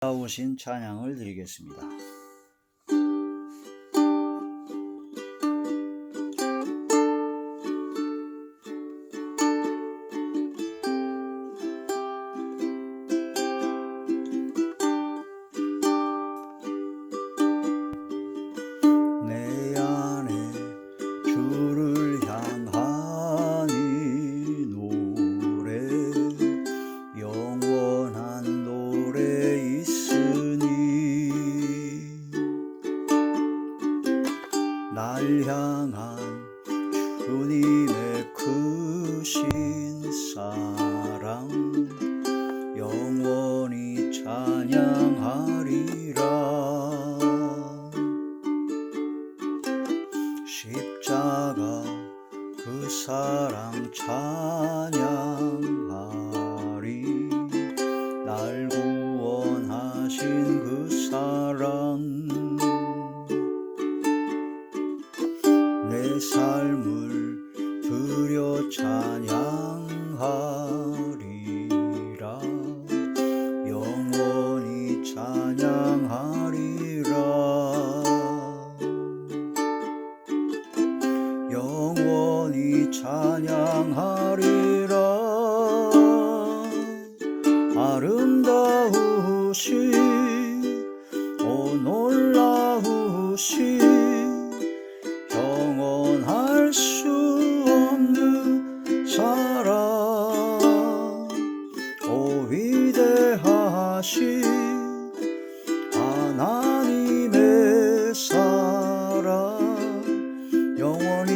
아름다우신 찬양을 드리겠습니다. 내 안에 주를 향한 이 노래, 영원한 노래 있으니 날 향한 주님의 크신 사랑 영원히 찬양하리라. 십자가 그 사랑 찬양하리. 날 구원하신 그 사랑 내 삶을 드려 찬양하리라. 영원히 찬양하리라. 영원히 찬양하리라. 아름다우시 오 놀라우시 영원할 수 없는 사랑 오 위대하시 하나님의 사랑 영원히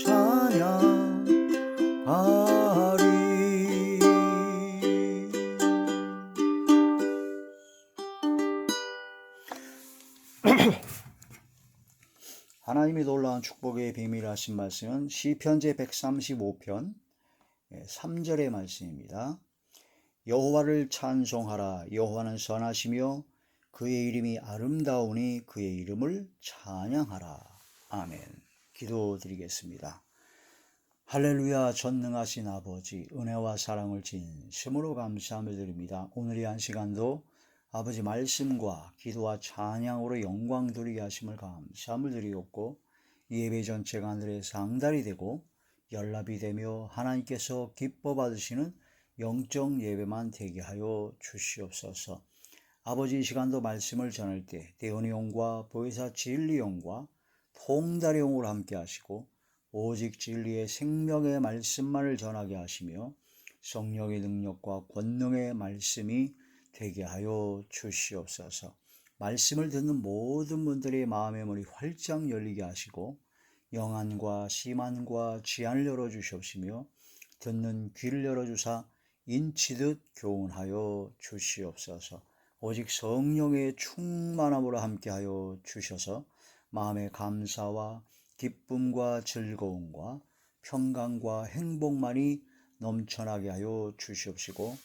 찬양하리. 하나님이 놀라운 축복의 비밀 하신 말씀은 시편제 135편 3절의 말씀입니다. 여호와를 찬송하라. 여호와는 선하시며 그의 이름이 아름다우니 그의 이름을 찬양하라. 아멘. 기도드리겠습니다. 할렐루야. 전능하신 아버지, 은혜와 사랑을 진심으로 감사함을 드립니다. 오늘 이 한 시간도 아버지 말씀과 기도와 찬양으로 영광 돌리게 하심을 감사함을 드리옵고, 이 예배 전체가 하늘의 상달이 되고 연락이 되며 하나님께서 기뻐 받으시는 영적 예배만 되게 하여 주시옵소서. 아버지, 이 시간도 말씀을 전할 때 대언의용과 보혜사 진리용과 통달의용으로 함께 하시고 오직 진리의 생명의 말씀만을 전하게 하시며 성령의 능력과 권능의 말씀이 되게 하여 주시옵소서. 말씀을 듣는 모든 분들의 마음의 문이 활짝 열리게 하시고 영안과 심안과 지안을 열어주시옵시며 듣는 귀를 열어주사 인치듯 교훈하여 주시옵소서. 오직 성령의 충만함으로 함께하여 주셔서 마음의 감사와 기쁨과 즐거움과 평강과 행복만이 넘쳐나게 하여 주시옵시고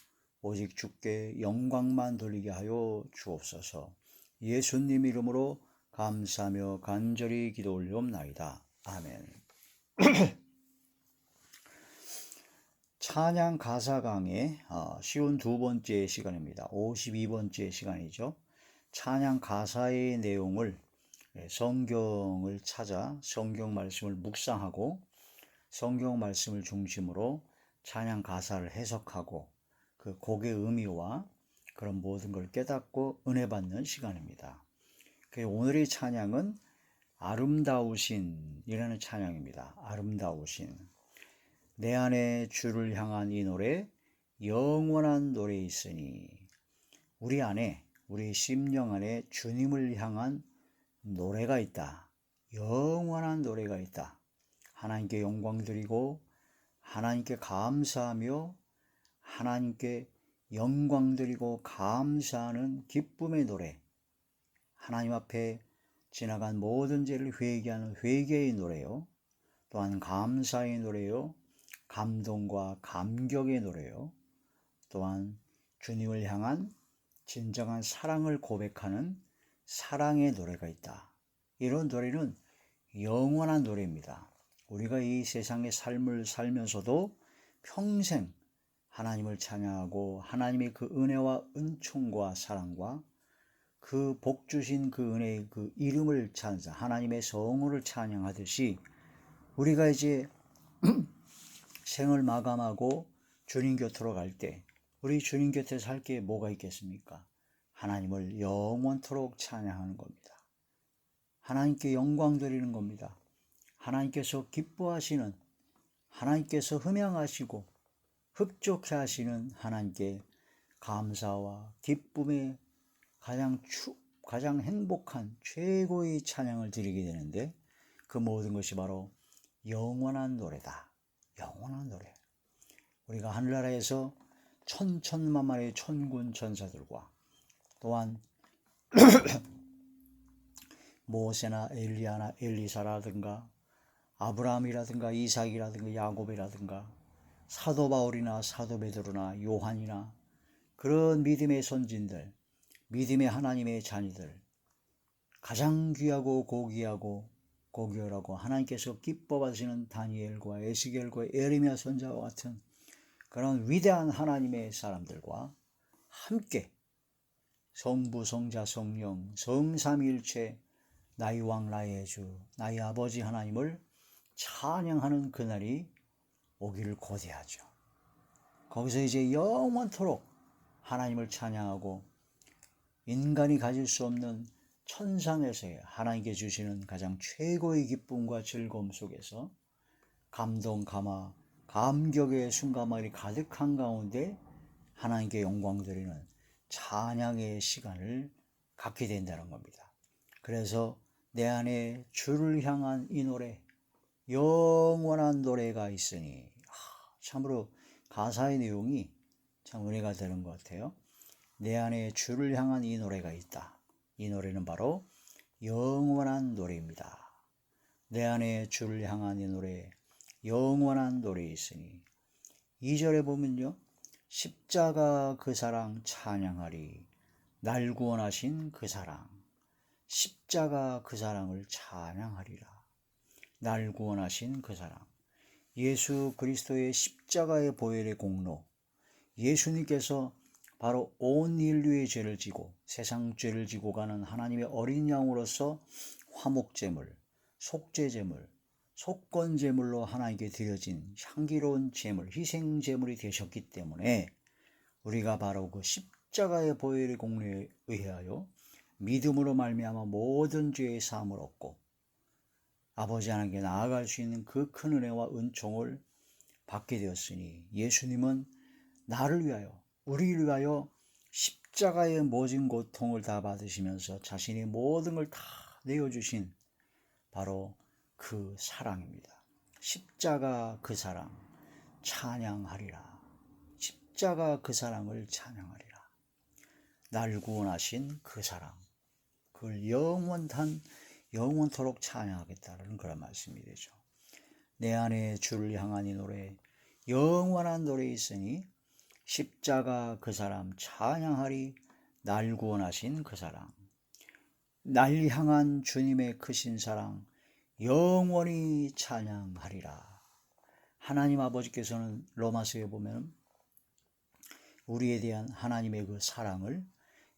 오직 주께 영광만 돌리게 하여 주옵소서. 예수님 이름으로 감사하며 간절히 기도 올리옵나이다. 아멘. 찬양 가사 강의 쉬운 두 번째 시간입니다. 52번째 시간이죠. 찬양 가사의 내용을 성경을 찾아 성경 말씀을 묵상하고 성경 말씀을 중심으로 찬양 가사를 해석하고 그 곡의 의미와 그런 모든 걸 깨닫고 은혜 받는 시간입니다. 오늘의 찬양은 아름다우신이라는 찬양입니다. 아름다우신. 내 안에 주를 향한 이 노래, 영원한 노래 있으니. 우리 안에, 우리 심령 안에 주님을 향한 노래가 있다. 영원한 노래가 있다. 하나님께 영광 드리고 하나님께 감사하며 하나님께 영광 드리고 감사하는 기쁨의 노래, 하나님 앞에 지나간 모든 죄를 회개하는 회개의 노래요. 또한 감사의 노래요. 감동과 감격의 노래요. 또한 주님을 향한 진정한 사랑을 고백하는 사랑의 노래가 있다. 이런 노래는 영원한 노래입니다. 우리가 이 세상의 삶을 살면서도 평생 하나님을 찬양하고 하나님의 그 은혜와 은총과 사랑과 그 복 주신 그 은혜의 그 이름을 찬양, 하나님의 성호를 찬양하듯이 우리가 이제 생을 마감하고 주님 곁으로 갈 때 우리 주님 곁에서 할 게 뭐가 있겠습니까? 하나님을 영원토록 찬양하는 겁니다. 하나님께 영광 드리는 겁니다. 하나님께서 기뻐하시는, 하나님께서 흠양하시고 흡족해 하시는 하나님께 감사와 기쁨의 가장 행복한 최고의 찬양을 드리게 되는데, 그 모든 것이 바로 영원한 노래다. 영원한 노래. 우리가 하늘나라에서 천천만만의 천군 천사들과 또한 모세나 엘리야나 엘리사라든가 아브라함이라든가 이삭이라든가 야곱이라든가 사도 바울이나 사도 베드로나 요한이나 그런 믿음의 선진들, 믿음의 하나님의 자녀들, 가장 귀하고 고귀하고 하나님께서 기뻐 받으시는 다니엘과 에스겔과 에레미야 선지자와 같은 그런 위대한 하나님의 사람들과 함께 성부, 성자, 성령, 성삼위일체 나의 왕, 나의 주, 나의 아버지 하나님을 찬양하는 그날이 오기를 고대하죠. 거기서 이제 영원토록 하나님을 찬양하고 인간이 가질 수 없는 천상에서의 하나님께 주시는 가장 최고의 기쁨과 즐거움 속에서 감동, 감격의 순간만이 가득한 가운데 하나님께 영광 드리는 찬양의 시간을 갖게 된다는 겁니다. 그래서 내 안에 주를 향한 이 노래, 영원한 노래가 있으니, 참으로 가사의 내용이 참 은혜가 되는 것 같아요. 내 안에 주를 향한 이 노래가 있다. 이 노래는 바로 영원한 노래입니다. 내 안에 주를 향한 이 노래, 영원한 노래 있으니 2절에 보면요, 십자가 그 사랑 찬양하리. 날 구원하신 그 사랑, 십자가 그 사랑을 찬양하리라. 날 구원하신 그 사랑, 예수 그리스도의 십자가의 보혈의 공로, 예수님께서 바로 온 인류의 죄를 지고 세상 죄를 지고 가는 하나님의 어린 양으로서 화목제물, 속죄제물, 속건제물로 하나님께 드려진 향기로운 제물, 희생제물이 되셨기 때문에 우리가 바로 그 십자가의 보혈의 공로에 의하여 믿음으로 말미암아 모든 죄의 사함을 얻고 아버지 하나님께 나아갈 수 있는 그 큰 은혜와 은총을 받게 되었으니, 예수님은 나를 위하여, 우리를 위하여 십자가의 모진 고통을 다 받으시면서 자신의 모든 걸 다 내어주신 바로 그 사랑입니다. 십자가 그 사랑 찬양하리라. 십자가 그 사랑을 찬양하리라. 날 구원하신 그 사랑, 그걸 영원토록 찬양하겠다는 그런 말씀이 되죠. 내 안에 주를 향한 이 노래, 영원한 노래 있으니 십자가 그 사람 찬양하리. 날 구원하신 그 사랑, 날 향한 주님의 크신 사랑 영원히 찬양하리라. 하나님 아버지께서는 로마서에 보면 우리에 대한 하나님의 그 사랑을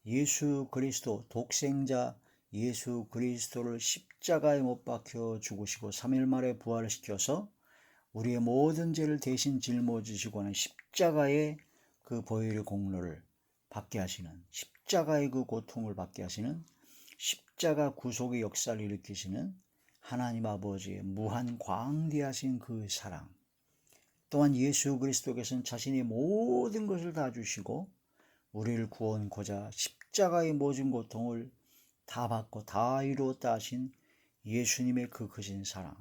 예수 그리스도, 독생자 예수 그리스도를 십자가에 못 박혀 죽으시고 3일 만에 부활시켜서 우리의 모든 죄를 대신 짊어지시고 하는 십자가의 그 보혈의 공로를 받게 하시는, 십자가의 그 고통을 받게 하시는, 십자가 구속의 역사를 일으키시는 하나님 아버지의 무한 광대하신 그 사랑, 또한 예수 그리스도께서는 자신의 모든 것을 다 주시고 우리를 구원코자 십자가의 모든 고통을 다 받고 다 이루었다 하신 예수님의 그 크신 사랑,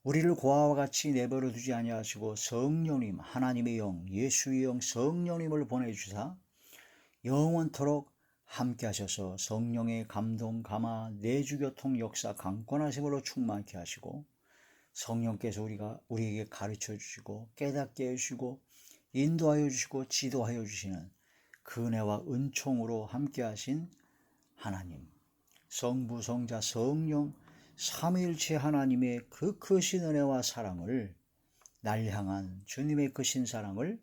우리를 고아와 같이 내버려 두지 아니하시고 성령님, 하나님의 영, 예수의 영, 성령님을 보내주사 영원토록 함께 하셔서 성령의 감동, 감화, 내주교통 역사, 강권하심으로 충만케 하시고 성령께서 우리에게 가르쳐 주시고 깨닫게 해주시고 인도하여 주시고 지도하여 주시는 그 은혜와 은총으로 함께 하신 하나님, 성부, 성자, 성령 삼위일체 하나님의 그 크신 은혜와 사랑을 날 향한 주님의 크신 사랑을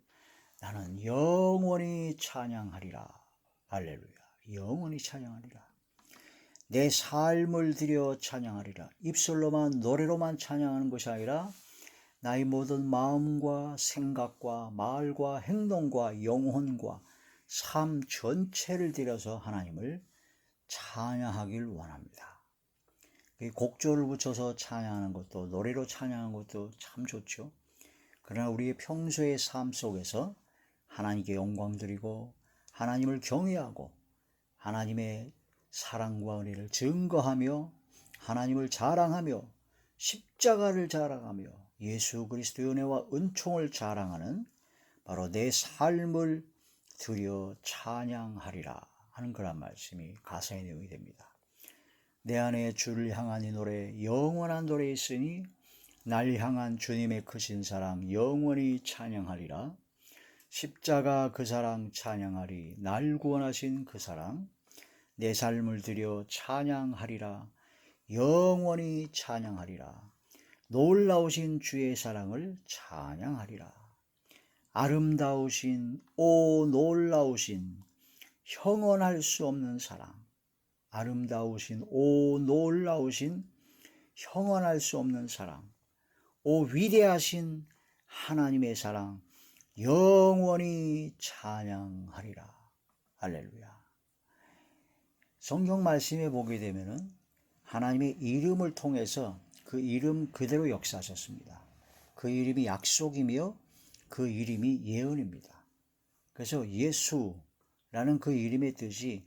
나는 영원히 찬양하리라. 할렐루야. 영원히 찬양하리라. 내 삶을 들여 찬양하리라. 입술로만 노래로만 찬양하는 것이 아니라 나의 모든 마음과 생각과 말과 행동과 영혼과 삶 전체를 들여서 하나님을 찬양하길 원합니다. 곡조를 붙여서 찬양하는 것도, 노래로 찬양하는 것도 참 좋죠. 그러나 우리의 평소의 삶 속에서 하나님께 영광 드리고 하나님을 경외하고 하나님의 사랑과 은혜를 증거하며 하나님을 자랑하며 십자가를 자랑하며 예수 그리스도의 은혜와 은총을 자랑하는 바로 내 삶을 드려 찬양하리라 하는 그런 말씀이 가사의 내용이 됩니다. 내 안에 주를 향한 이 노래, 영원한 노래 있으니 날 향한 주님의 크신 사랑 영원히 찬양하리라. 십자가 그 사랑 찬양하리. 날 구원하신 그 사랑 내 삶을 들여 찬양하리라. 영원히 찬양하리라. 놀라우신 주의 사랑을 찬양하리라. 아름다우신 오 놀라우신 형언할 수 없는 사랑, 아름다우신 오 놀라우신 형언할 수 없는 사랑, 오 위대하신 하나님의 사랑 영원히 찬양하리라. 할렐루야. 성경 말씀에 보게 되면은 하나님의 이름을 통해서 그 이름 그대로 역사하셨습니다. 그 이름이 약속이며 그 이름이 예언입니다. 그래서 예수라는 그 이름의 뜻이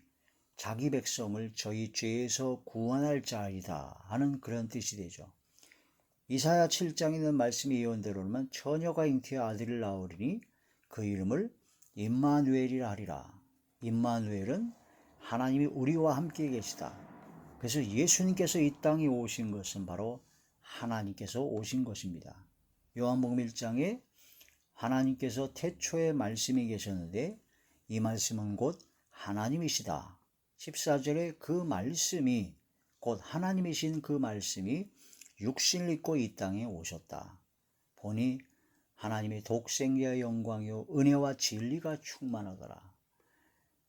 자기 백성을 저희 죄에서 구원할 자이다 하는 그런 뜻이 되죠. 이사야 7장에 있는 말씀의 예언대로는 처녀가 잉태의 아들을 낳으리니 그 이름을 임마누엘이라 하리라. 임마누엘은 하나님이 우리와 함께 계시다. 그래서 예수님께서 이 땅에 오신 것은 바로 하나님께서 오신 것입니다. 요한복음 1장에 하나님께서 태초에 말씀이 계셨는데 이 말씀은 곧 하나님이시다. 14절에 그 말씀이 곧 하나님이신 그 말씀이 육신을 입고 이 땅에 오셨다. 보니 하나님의 독생자의 영광이요 은혜와 진리가 충만하더라.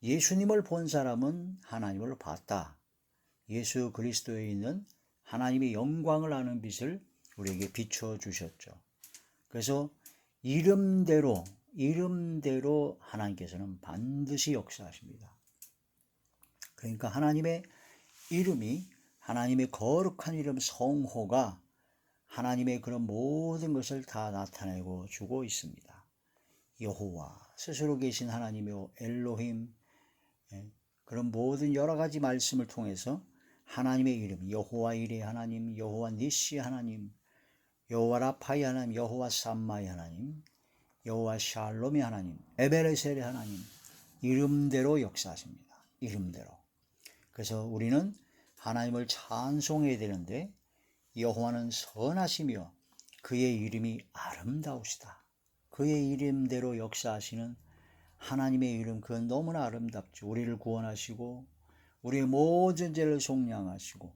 예수님을 본 사람은 하나님을 봤다. 예수 그리스도에 있는 하나님의 영광을 아는 빛을 우리에게 비춰주셨죠. 그래서 이름대로 하나님께서는 반드시 역사하십니다. 그러니까 하나님의 이름이, 하나님의 거룩한 이름 성호가 하나님의 그런 모든 것을 다 나타내고 주고 있습니다. 여호와, 스스로 계신 하나님이요 엘로힘, 그런 모든 여러 가지 말씀을 통해서 하나님의 이름, 여호와 이레 하나님, 여호와 니시 하나님, 여호와 라파이 하나님, 여호와 삼마이 하나님, 여호와 샬롬이 하나님, 에베레셀의 하나님, 이름대로 역사하십니다. 이름대로. 그래서 우리는 하나님을 찬송해야 되는데 여호와는 선하시며 그의 이름이 아름다우시다. 그의 이름대로 역사하시는 하나님의 이름, 그건 너무나 아름답죠. 우리를 구원하시고 우리의 모든 죄를 속량하시고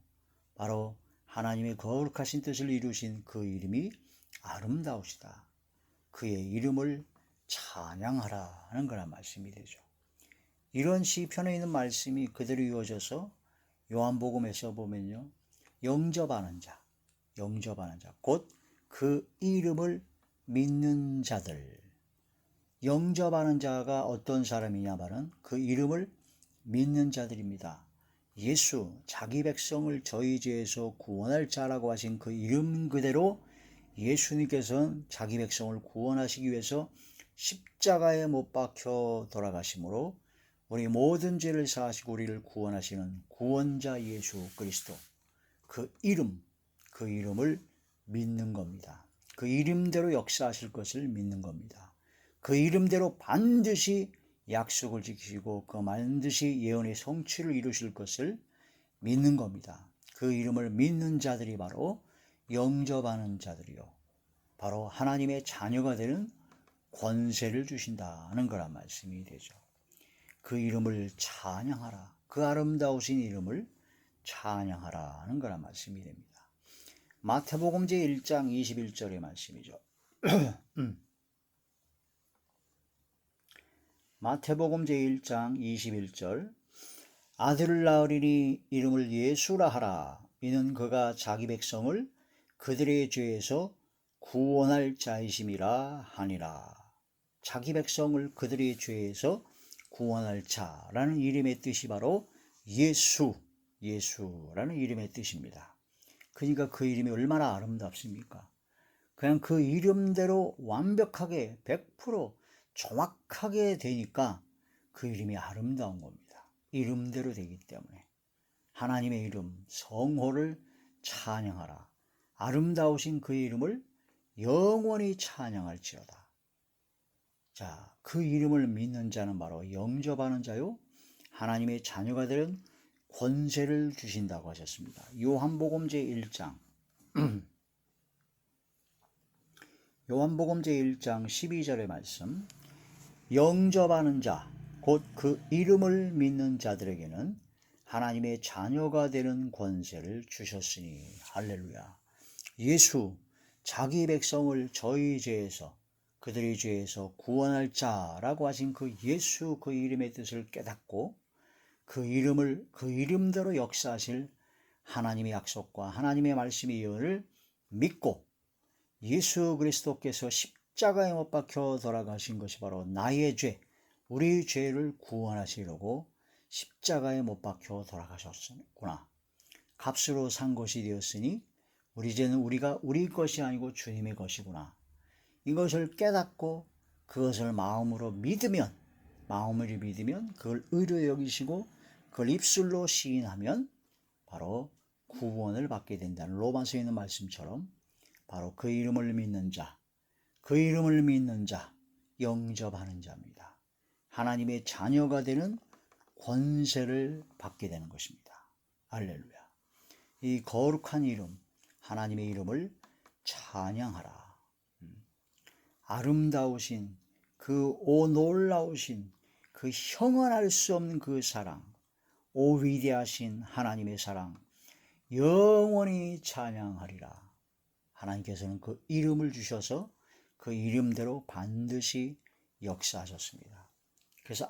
바로 하나님의 거룩하신 뜻을 이루신 그 이름이 아름다우시다. 그의 이름을 찬양하라 하는 거란 말씀이 되죠. 이런 시편에 있는 말씀이 그대로 이어져서 요한복음에서 보면요, 영접하는 자, 곧 그 이름을 믿는 자들. 영접하는 자가 어떤 사람이냐 말은 그 이름을 믿는 자들입니다. 예수, 자기 백성을 저희 죄에서 구원할 자라고 하신 그 이름 그대로 예수님께서는 자기 백성을 구원하시기 위해서 십자가에 못 박혀 돌아가심으로 우리 모든 죄를 사하시고 우리를 구원하시는 구원자 예수 그리스도, 그 이름을 믿는 겁니다. 그 이름대로 역사하실 것을 믿는 겁니다. 그 이름대로 반드시 약속을 지키시고 그 반드시 예언의 성취를 이루실 것을 믿는 겁니다. 그 이름을 믿는 자들이 바로 영접하는 자들이요, 바로 하나님의 자녀가 되는 권세를 주신다는 거란 말씀이 되죠. 그 이름을 찬양하라. 그 아름다우신 이름을 찬양하라는 거란 말씀이 됩니다. 마태복음 제1장 21절의 말씀이죠. 마태복음 제1장 21절 아들을 낳으리니 이름을 예수라 하라. 이는 그가 자기 백성을 그들의 죄에서 구원할 자이심이라 하니라. 자기 백성을 그들의 죄에서 구원할 자라는 이름의 뜻이 바로 예수라는 이름의 뜻입니다. 그러니까 그 이름이 얼마나 아름답습니까? 그냥 그 이름대로 완벽하게 100% 정확하게 되니까 그 이름이 아름다운 겁니다. 이름대로 되기 때문에 하나님의 이름 성호를 찬양하라. 아름다우신 그 이름을 영원히 찬양할지어다. 자, 그 이름을 믿는 자는 바로 영접하는 자요 하나님의 자녀가 되는 권세를 주신다고 하셨습니다. 요한복음 제1장 요한복음 제1장 12절의 말씀 영접하는 자, 곧 그 이름을 믿는 자들에게는 하나님의 자녀가 되는 권세를 주셨으니 할렐루야. 예수, 자기 백성을 저희 죄에서 그들의 죄에서 구원할 자라고 하신 그 예수 그 이름의 뜻을 깨닫고 그 이름대로 역사하실 하나님의 약속과 하나님의 말씀의 예언을 믿고 예수 그리스도께서 십자가에 못 박혀 돌아가신 것이 바로 나의 죄, 우리 죄를 구원하시려고 십자가에 못 박혀 돌아가셨구나. 값으로 산 것이 되었으니 우리 죄는 우리 것이 아니고 주님의 것이구나. 이것을 깨닫고 그것을 마음으로 믿으면 그걸 의로 여기시고 그걸 입술로 시인하면 바로 구원을 받게 된다는 로마서에 있는 말씀처럼 바로 그 이름을 믿는 자, 영접하는 자입니다. 하나님의 자녀가 되는 권세를 받게 되는 것입니다. 할렐루야. 이 거룩한 이름, 하나님의 이름을 찬양하라. 아름다우신 그 놀라우신 그 형언할 수 없는 그 사랑, 위대하신 하나님의 사랑, 영원히 찬양하리라. 하나님께서는 그 이름을 주셔서 그 이름대로 반드시 역사하셨습니다. 그래서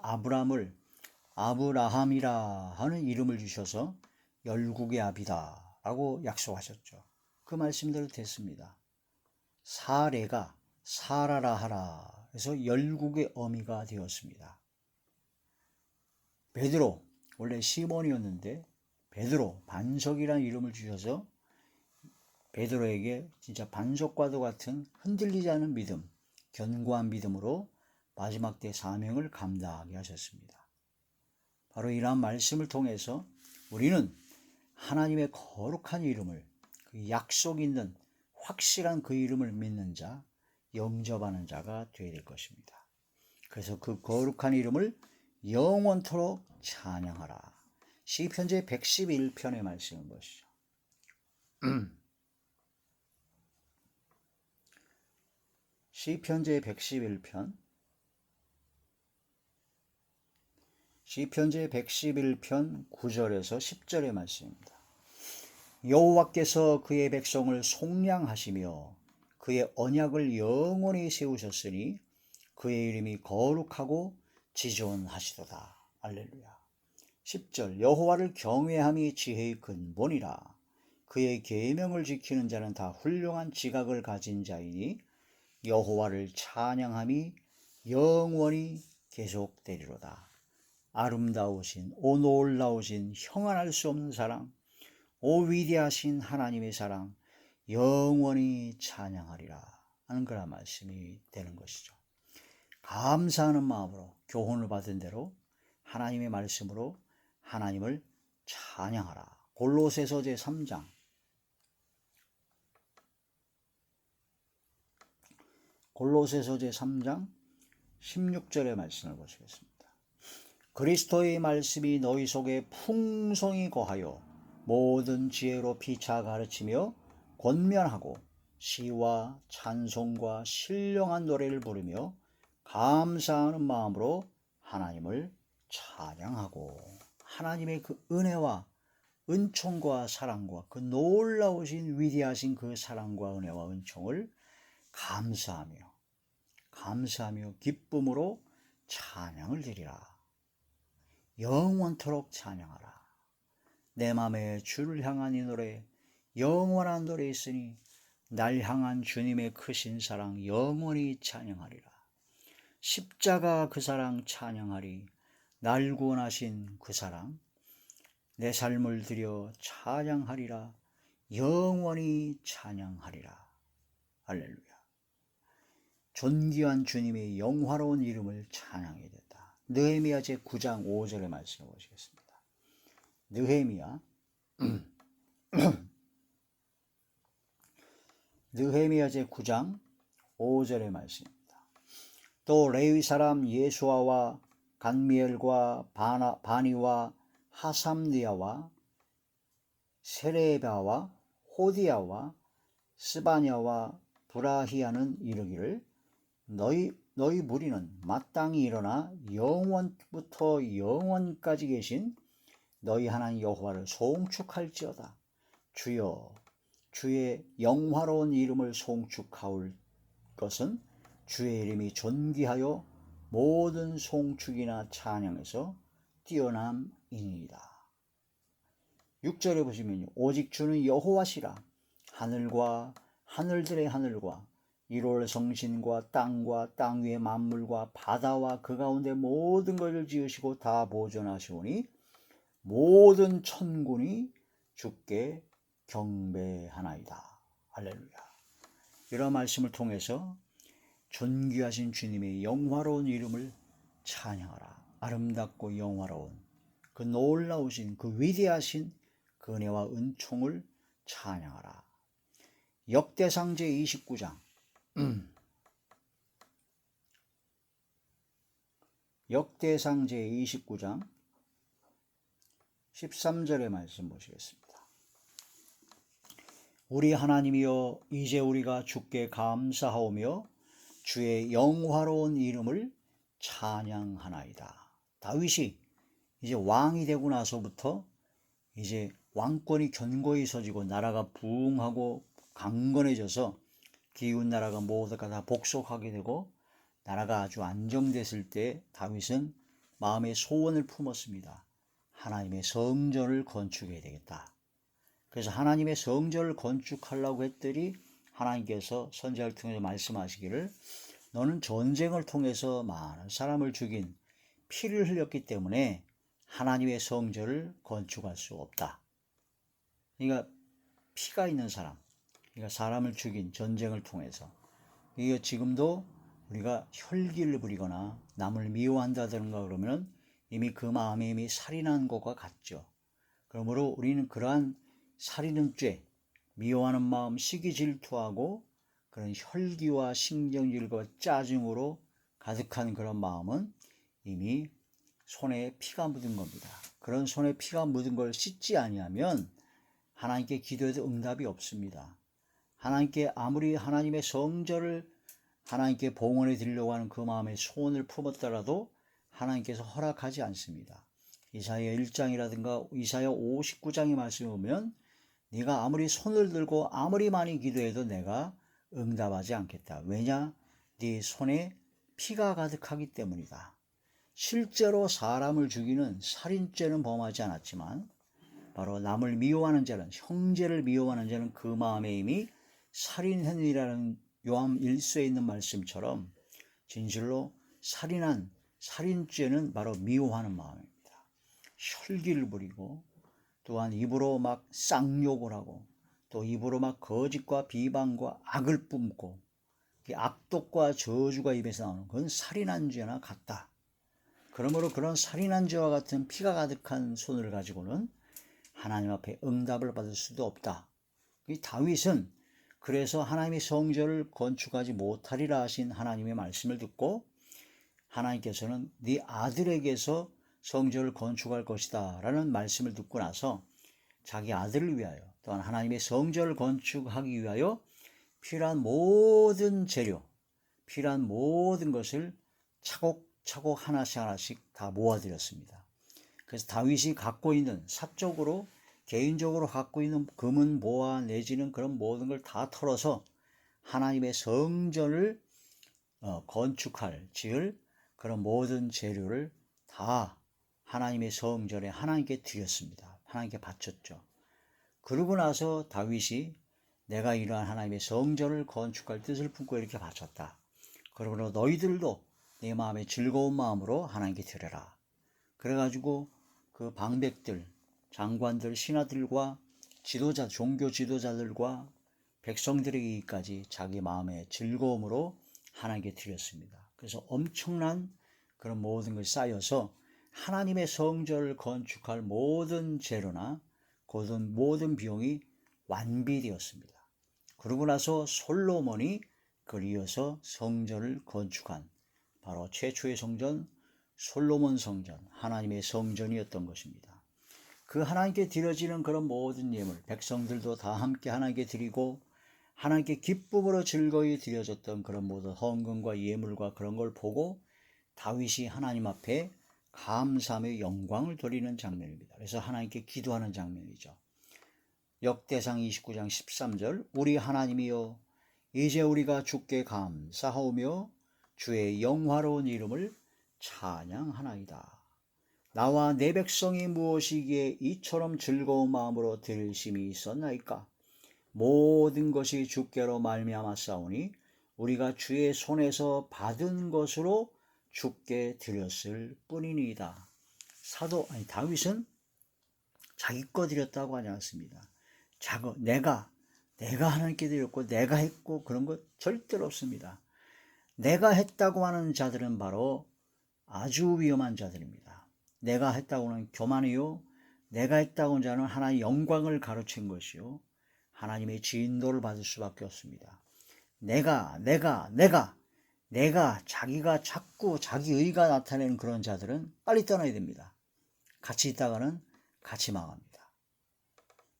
아브라함이라 하는 이름을 주셔서 열국의 아비다 라고 약속하셨죠. 그 말씀대로 됐습니다. 사레가 사라라 하라 해서 열국의 어미가 되었습니다. 베드로, 원래 시몬이었는데 베드로, 반석이라는 이름을 주셔서 베드로에게 진짜 반석과도 같은 흔들리지 않은 믿음, 견고한 믿음으로 마지막 때 사명을 감당하게 하셨습니다. 바로 이러한 말씀을 통해서 우리는 하나님의 거룩한 이름을, 그 약속 있는 확실한 그 이름을 믿는 자, 영접하는 자가 되어야 될 것입니다. 그래서 그 거룩한 이름을 영원토록 찬양하라. 시편 제 111편의 말씀을 보시죠. 시편 제 111편 9절에서 10절의 말씀입니다. 여호와께서 그의 백성을 속량하시며 그의 언약을 영원히 세우셨으니 그의 이름이 거룩하고 지존하시도다. 할렐루야. 10절 여호와를 경외함이 지혜의 근본이라. 그의 계명을 지키는 자는 다 훌륭한 지각을 가진 자이니 여호와를 찬양함이 영원히 계속되리로다. 아름다우신 놀라우신 형언할 수 없는 사랑, 위대하신 하나님의 사랑 영원히 찬양하리라 하는 그런 말씀이 되는 것이죠. 감사하는 마음으로 교훈을 받은 대로 하나님의 말씀으로 하나님을 찬양하라. 골로새서 제3장 16절의 말씀을 보시겠습니다. 그리스도의 말씀이 너희 속에 풍성히 거하여 모든 지혜로 피차 가르치며 권면하고 시와 찬송과 신령한 노래를 부르며 감사하는 마음으로 하나님을 찬양하고 하나님의 그 은혜와 은총과 사랑과 그 놀라우신 위대하신 그 사랑과 은혜와 은총을 감사하며 기쁨으로 찬양을 드리라. 영원토록 찬양하라. 내 맘에 주를 향한 이 노래, 영원한 노래 있으니 날 향한 주님의 크신 사랑 영원히 찬양하리라. 십자가 그 사랑 찬양하리. 날 구원하신 그 사랑 내 삶을 들여 찬양하리라. 영원히 찬양하리라. 할렐루야. 존귀한 주님의 영화로운 이름을 찬양해야 된다. 느헤미야 제9장 5절의 말씀을 보시겠습니다. 느헤미야 제9장 5절의 말씀입니다. 또 레위 사람 예수아와 간미엘과 바니와 하삼리아와 세레바와 호디야와 스바냐와 브라히아는 이르기를 너희 무리는 마땅히 일어나 영원부터 영원까지 계신 너희 하나님 여호와를 송축할지어다. 주여, 주의 영화로운 이름을 송축하올 것은 주의 이름이 존귀하여 모든 송축이나 찬양에서 뛰어남이니이다. 6절에 보시면 오직 주는 여호와시라. 하늘과 하늘들의 하늘과 일월 성신과 땅 위의 만물과 바다와 그 가운데 모든 것을 지으시고 다 보존하시오니 모든 천군이 주께 경배하나이다. 할렐루야. 이런 말씀을 통해서 존귀하신 주님의 영화로운 이름을 찬양하라. 아름답고 영화로운 그 놀라우신 그 위대하신 그 은혜와 은총을 찬양하라. 역대상 제29장 역대상 제29장 13절의 말씀 보시겠습니다. 우리 하나님이여, 이제 우리가 주께 감사하오며 주의 영화로운 이름을 찬양하나이다. 다윗이 이제 왕이 되고 나서부터 이제 왕권이 견고히 서지고 나라가 부흥하고 강건해져서 기운 나라가 모두가 다 복속하게 되고 나라가 아주 안정됐을 때 다윗은 마음의 소원을 품었습니다. 하나님의 성전을 건축해야 되겠다. 그래서 하나님의 성전을 건축하려고 했더니 하나님께서 선지자를 통해서 말씀하시기를 너는 전쟁을 통해서 많은 사람을 죽인 피를 흘렸기 때문에 하나님의 성전을 건축할 수 없다. 그러니까 피가 있는 사람, 그러니까 사람을 죽인 전쟁을 통해서 이게 지금도 우리가 혈기를 부리거나 남을 미워한다든가 그러면 이미 그 마음에 이미 살인한 것과 같죠. 그러므로 우리는 그러한 살인은 죄, 미워하는 마음, 시기 질투하고 그런 혈기와 신경질과 짜증으로 가득한 그런 마음은 이미 손에 피가 묻은 겁니다. 그런 손에 피가 묻은 걸 씻지 아니하면 하나님께 기도해도 응답이 없습니다. 하나님께 아무리 하나님의 성전을 하나님께 봉헌해 드리려고 하는 그 마음의 소원을 품었더라도 하나님께서 허락하지 않습니다. 이사야 1장이라든가 이사야 59장의 말씀을 보면 네가 아무리 손을 들고 아무리 많이 기도해도 내가 응답하지 않겠다. 왜냐? 네 손에 피가 가득하기 때문이다. 실제로 사람을 죽이는 살인죄는 범하지 않았지만 바로 남을 미워하는 자는, 형제를 미워하는 자는 그 마음에 이미 살인했느니라는 요한 1서에 있는 말씀처럼 진실로 살인죄는 바로 미워하는 마음입니다. 혈기를 부리고 또한 입으로 막 쌍욕을 하고 또 입으로 막 거짓과 비방과 악을 뿜고 악독과 저주가 입에서 나오는 그건 살인한 죄나 같다. 그러므로 그런 살인한 죄와 같은 피가 가득한 손을 가지고는 하나님 앞에 응답을 받을 수도 없다. 이 다윗은 그래서 하나님의 성전을 건축하지 못하리라 하신 하나님의 말씀을 듣고 하나님께서는 네 아들에게서 성전을 건축할 것이다 라는 말씀을 듣고 나서 자기 아들을 위하여 또한 하나님의 성전을 건축하기 위하여 필요한 모든 재료, 필요한 모든 것을 차곡차곡 하나씩 다 모아드렸습니다. 그래서 다윗이 갖고 있는 사적으로 개인적으로 갖고 있는 금은 보화 내지는 그런 모든 걸 다 털어서 하나님의 성전을 건축할 지을 그런 모든 재료를 다 하나님의 성전에 하나님께 드렸습니다. 하나님께 바쳤죠. 그러고 나서 다윗이 내가 이러한 하나님의 성전을 건축할 뜻을 품고 이렇게 바쳤다. 그러므로 너희들도 내 마음에 즐거운 마음으로 하나님께 드려라. 그래가지고 그 방백들, 장관들, 신하들과 지도자, 종교 지도자들과 백성들에게까지 자기 마음의 즐거움으로 하나님께 드렸습니다. 그래서 엄청난 그런 모든 것이 쌓여서 하나님의 성전을 건축할 모든 재료나 모든 비용이 완비되었습니다. 그러고 나서 솔로몬이 그걸 이어서 성전을 건축한 바로 최초의 성전 솔로몬 성전, 하나님의 성전이었던 것입니다. 그 하나님께 드려지는 그런 모든 예물, 백성들도 다 함께 하나님께 드리고 하나님께 기쁨으로 즐거이 드려졌던 그런 모든 헌금과 예물과 그런 걸 보고 다윗이 하나님 앞에 감사함의 영광을 돌리는 장면입니다. 그래서 하나님께 기도하는 장면이죠. 역대상 29장 13절 우리 하나님이여 이제 우리가 주께 감사하오며 주의 영화로운 이름을 찬양하나이다. 나와 내 백성이 무엇이기에 이처럼 즐거운 마음으로 드릴 심이 있었나이까. 모든 것이 주께로 말미암았사오니 우리가 주의 손에서 받은 것으로 주께 드렸을 뿐이니이다. 다윗은 자기 거 드렸다고 하지 않습니다. 내가 하나님께 드렸고 내가 했고 그런 것 절대로 없습니다. 내가 했다고 하는 자들은 바로 아주 위험한 자들입니다. 내가 했다고 하는 교만이요, 내가 했다고 하는 자는 하나님의 영광을 가로챈 것이요, 하나님의 진노를 받을 수밖에 없습니다. 내가 자기가 자꾸 자기 의가 나타내는 그런 자들은 빨리 떠나야 됩니다. 같이 있다가는 같이 망합니다.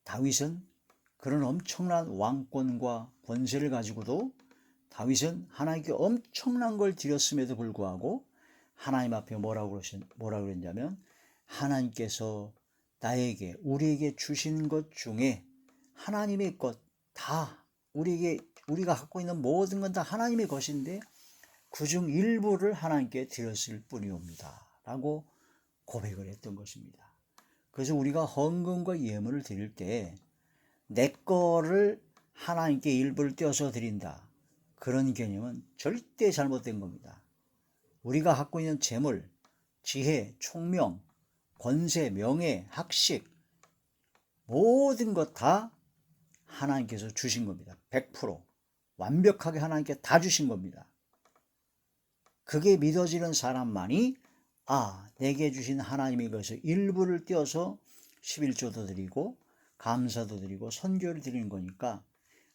다윗은 그런 엄청난 왕권과 권세를 가지고도 다윗은 하나님께 엄청난 걸 드렸음에도 불구하고 하나님 앞에 뭐라고 그랬냐면 하나님께서 우리에게 주신 것 중에 하나님의 것 다 우리가 갖고 있는 모든 건 다 하나님의 것인데 그중 일부를 하나님께 드렸을 뿐이옵니다 라고 고백을 했던 것입니다. 그래서 우리가 헌금과 예물을 드릴 때 내 거를 하나님께 일부를 떼어서 드린다, 그런 개념은 절대 잘못된 겁니다. 우리가 갖고 있는 재물, 지혜, 총명, 권세, 명예, 학식 모든 것 다 하나님께서 주신 겁니다. 100% 완벽하게 하나님께 다 주신 겁니다. 그게 믿어지는 사람만이 내게 주신 하나님의 것에서 일부를 떼어서 11조도 드리고 감사도 드리고 선교를 드리는 거니까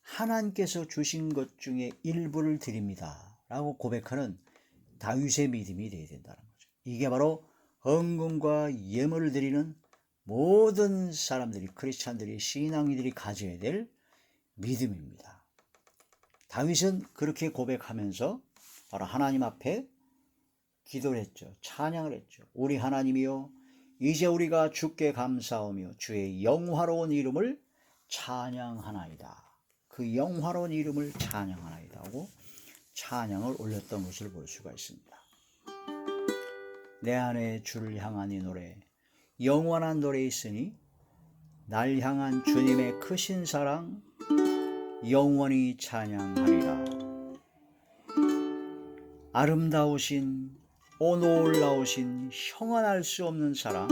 하나님께서 주신 것 중에 일부를 드립니다 라고 고백하는 다윗의 믿음이 되어야 된다는 거죠. 이게 바로 헌금과 예물을 드리는 모든 사람들이, 크리스찬들이, 신앙인들이 가져야 될 믿음입니다. 다윗은 그렇게 고백하면서 바로 하나님 앞에 기도를 했죠. 찬양을 했죠. 우리 하나님이여 이제 우리가 주께 감사하며 주의 영화로운 이름을 찬양하나이다. 그 영화로운 이름을 찬양하나이다 하고 찬양을 올렸던 것을 볼 수가 있습니다. 내 안에 주를 향한 이 노래, 영원한 노래 있으니 날 향한 주님의 크신 사랑 영원히 찬양하리라. 아름다우신 놀라우신 형언할 수 없는 사랑,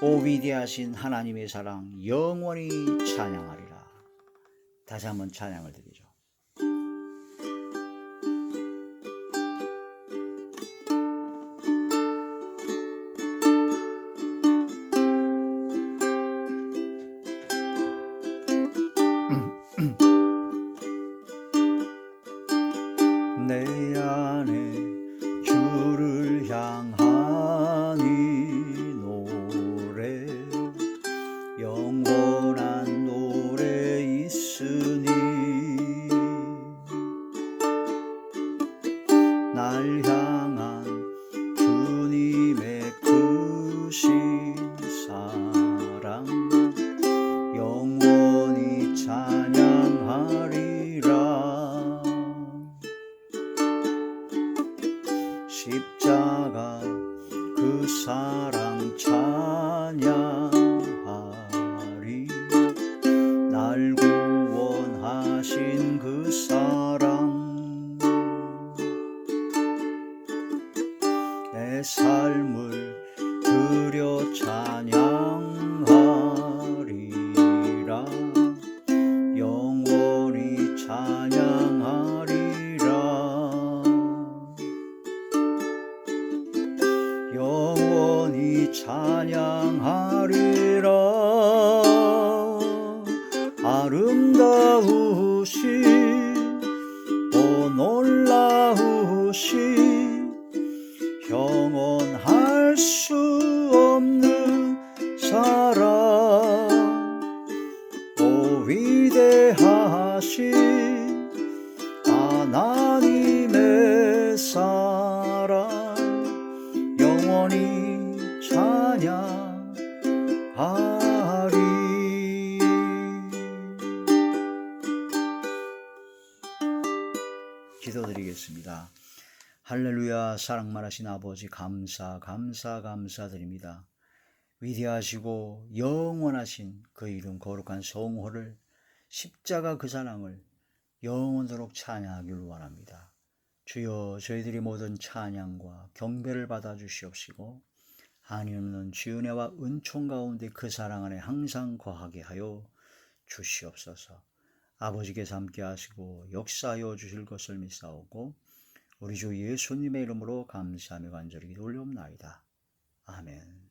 위대하신 하나님의 사랑 영원히 찬양하리라. 다시 한번 찬양을 드리죠. 내 안에 주를 향한 이 노래, 영원한 노래 있으니 사랑 찬양하리. 날 구원하신 그 사랑, 내 삶을 드려 찬양하리라. 영원히 찬양하리라. 영원히 찬양하리라. 아름다우신 오 놀라우신 형언할 수 없는 사랑, 오 위대하신 하나님의 사랑, 영원히 찬양하리. 기도드리겠습니다. 할렐루야. 사랑 많으신 아버지, 감사드립니다. 위대하시고 영원하신 그 이름 거룩한 성호를, 십자가 그 사랑을 영원토록 찬양하기를 원합니다. 주여, 저희들이 모든 찬양과 경배를 받아 주시옵시고 한이 없는 주의 은혜와 은총 가운데 그 사랑 안에 항상 거하게 하여 주시옵소서. 아버지께서 함께 하시고 역사하여 주실 것을 믿사오고 우리 주 예수님의 이름으로 감사하며 간절히 기도 올려옵나이다. 아멘.